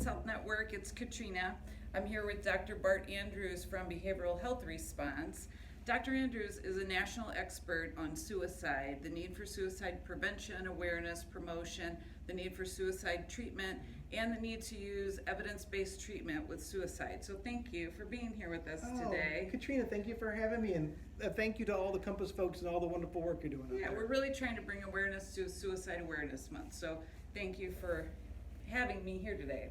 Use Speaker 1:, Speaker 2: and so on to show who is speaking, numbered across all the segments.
Speaker 1: Compass Health Network. It's Katrina. I'm here with Dr. Bart Andrews from Behavioral Health Response. Dr. Andrews is a national expert on suicide, the need for suicide prevention, awareness, promotion, the need for suicide treatment, and the need to use evidence-based treatment with suicide. So thank you for being here with us today.
Speaker 2: Katrina, thank you for having me, and thank you to all the Compass folks and all the wonderful work you're doing.
Speaker 1: Yeah, we're really trying to bring awareness to Suicide Awareness Month. So thank you for having me here today.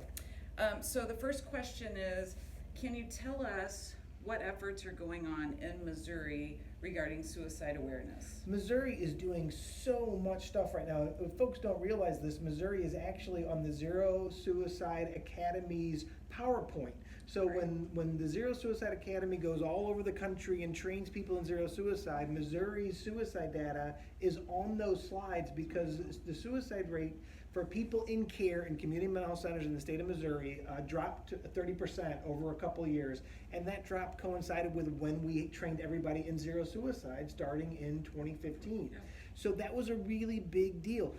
Speaker 1: So the first question is, can you tell us what efforts are going on in Missouri regarding suicide awareness?
Speaker 2: Missouri is doing so much stuff right now. If folks don't realize this, Missouri is actually on the Zero Suicide Academy's PowerPoint. So
Speaker 1: Right.
Speaker 2: when the Zero Suicide Academy goes all over the country and trains people in zero suicide, Missouri's suicide data is on those slides because the suicide rate for people in care in community mental health centers in the state of Missouri dropped to 30% over a couple of years. And that drop coincided with when we trained everybody in zero suicide starting in 2015.
Speaker 1: Yeah.
Speaker 2: So that was a really big deal.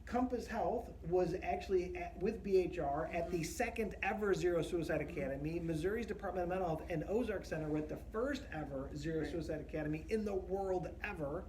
Speaker 2: Compass Health was actually with BHR at the second ever Zero Suicide Academy. Missouri's Department of Mental Health and Ozark Center were at the first ever Zero
Speaker 1: Right.
Speaker 2: Suicide Academy in the world ever.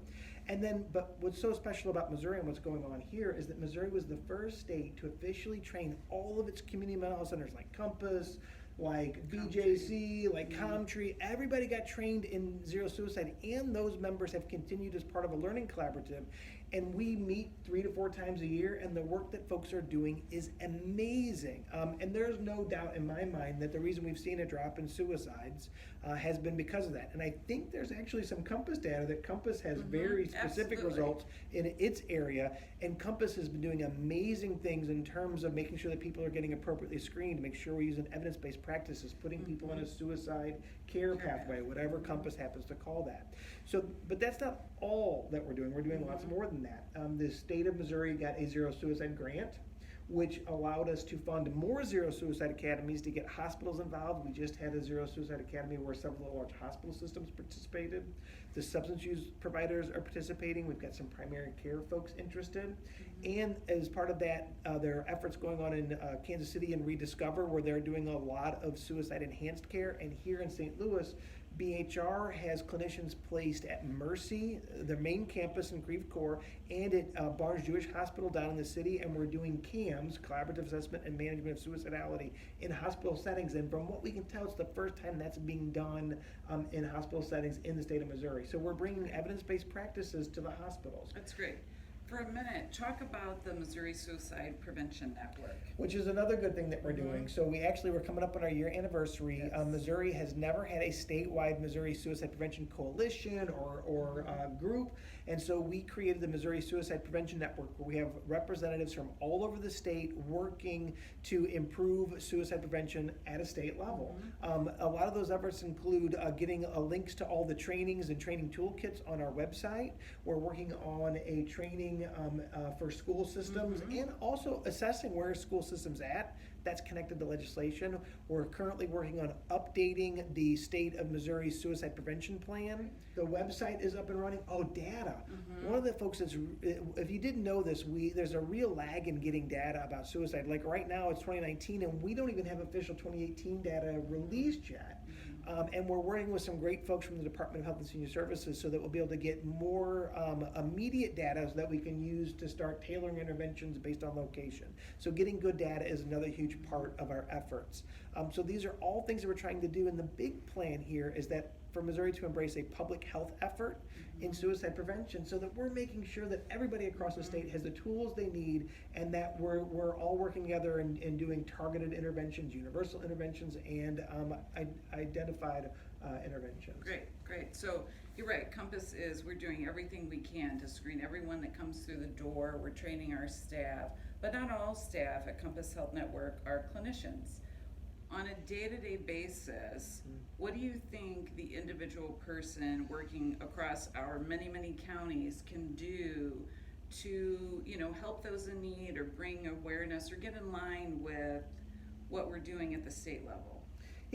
Speaker 2: And then, but what's so special about Missouri and what's going on here is that Missouri was the first state to officially train all of its community mental health centers like Compass, like BJC, like Comtree. Everybody got trained in zero suicide, and those members have continued as part of a learning collaborative. And we meet 3 to 4 times a year, and the work that folks are doing is amazing. And there's no doubt in my mind that the reason we've seen a drop in suicides has been because of that. And I think there's actually some Compass data that Compass has very specific
Speaker 1: Absolutely.
Speaker 2: results in its area, and Compass has been doing amazing things in terms of making sure that people are getting appropriately screened, to make sure we're using evidence-based practices, putting people on a suicide care pathway, whatever Compass happens to call that. So, but that's not all that we're doing. We're doing lots more than that. The state of Missouri got a zero suicide grant, which allowed us to fund more zero suicide academies to get hospitals involved. We just had a zero suicide academy where several large hospital systems participated. The substance use providers are participating. We've got some primary care folks interested. And as part of that, there are efforts going on in Kansas City and Rediscover, where they're doing a lot of suicide enhanced care. And here in St. Louis, BHR has clinicians placed at Mercy, their main campus in Creve Coeur, and at Barnes Jewish Hospital down in the city, and we're doing CAMS, Collaborative Assessment and Management of Suicidality, in hospital settings. And from what we can tell, it's the first time that's being done in hospital settings in the state of Missouri. So we're bringing evidence-based practices to the hospitals.
Speaker 1: That's great. For a minute, talk about the Missouri Suicide Prevention Network.
Speaker 2: Which is another good thing that we're doing. So we're coming up on our year anniversary.
Speaker 1: Yes.
Speaker 2: Missouri has never had a statewide Missouri Suicide Prevention Coalition or group. And so we created the Missouri Suicide Prevention Network, where we have representatives from all over the state working to improve suicide prevention at a state level. A lot of those efforts include getting links to all the trainings and training toolkits on our website. We're working on a training for school systems and also assessing where school systems at. That's connected to legislation. We're currently working on updating the state of Missouri suicide prevention plan. The website is up and running. Oh, data. One of the folks that's, if you didn't know this, there's a real lag in getting data about suicide. Like right now it's 2019 and we don't even have official 2018 data released yet. And we're working with some great folks from the Department of Health and Senior Services so that we'll be able to get more immediate data so that we can use to start tailoring interventions based on location. So getting good data is another huge part of our efforts. So these are all things that we're trying to do, and the big plan here is that for Missouri to embrace a public health effort in suicide prevention, so that we're making sure that everybody across the state has the tools they need, and that we're all working together and doing targeted interventions, universal interventions, and identified interventions.
Speaker 1: Great. So you're right, we're doing everything we can to screen everyone that comes through the door. We're training our staff, but not all staff at Compass Health Network are clinicians. On a day-to-day basis, what do you think the individual person working across our many, many counties can do to, help those in need or bring awareness or get in line with what we're doing at the state level?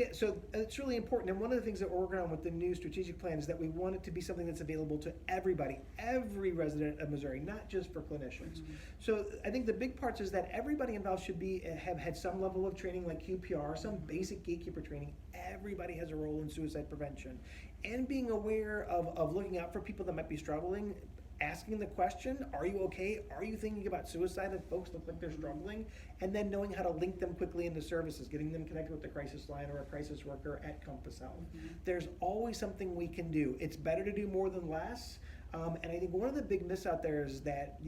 Speaker 2: Yeah, so it's really important. And one of the things that we're working on with the new strategic plan is that we want it to be something that's available to everybody, every resident of Missouri, not just for clinicians. So I think the big parts is that everybody involved should have had some level of training like QPR, some basic gatekeeper training. Everybody has a role in suicide prevention. And being aware of looking out for people that might be struggling, asking the question, are you okay? Are you thinking about suicide if folks look like they're struggling? And then knowing how to link them quickly into services, getting them connected with the crisis line or a crisis worker at Compass Health. There's always something we can do. It's better to do more than less. And I think one of the big myths out there is that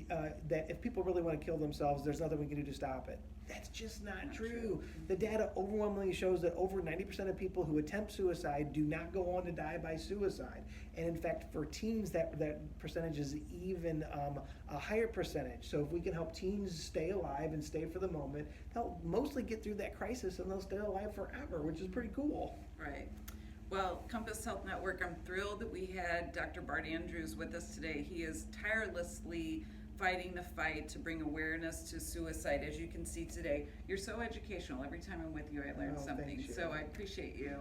Speaker 2: if people really want to kill themselves, there's nothing we can do to stop it. That's just not true. The data overwhelmingly shows that over 90% of people who attempt suicide do not go on to die by suicide. And in fact, for teens, that percentage is even a higher percentage. So if we can help teens stay alive and stay for the moment, they'll mostly get through that crisis and they'll stay alive forever, which is pretty cool.
Speaker 1: Right. Well, Compass Health Network, I'm thrilled that we had Dr. Bart Andrews with us today. He is tirelessly fighting the fight to bring awareness to suicide. As you can see today, you're so educational. Every time I'm with you, I learn something.
Speaker 2: Thanks,
Speaker 1: so I appreciate you.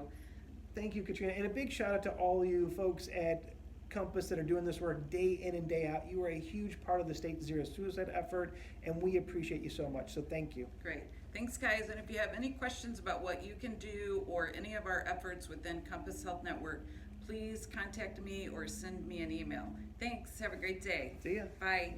Speaker 2: Thank you, Katrina. And a big shout out to all you folks at Compass that are doing this work day in and day out. You are a huge part of the state zero suicide effort, and we appreciate you so much. So thank you.
Speaker 1: Great. Thanks, guys. And if you have any questions about what you can do or any of our efforts within Compass Health Network, please contact me or send me an email. Thanks. Have a great day.
Speaker 2: See ya.
Speaker 1: Bye.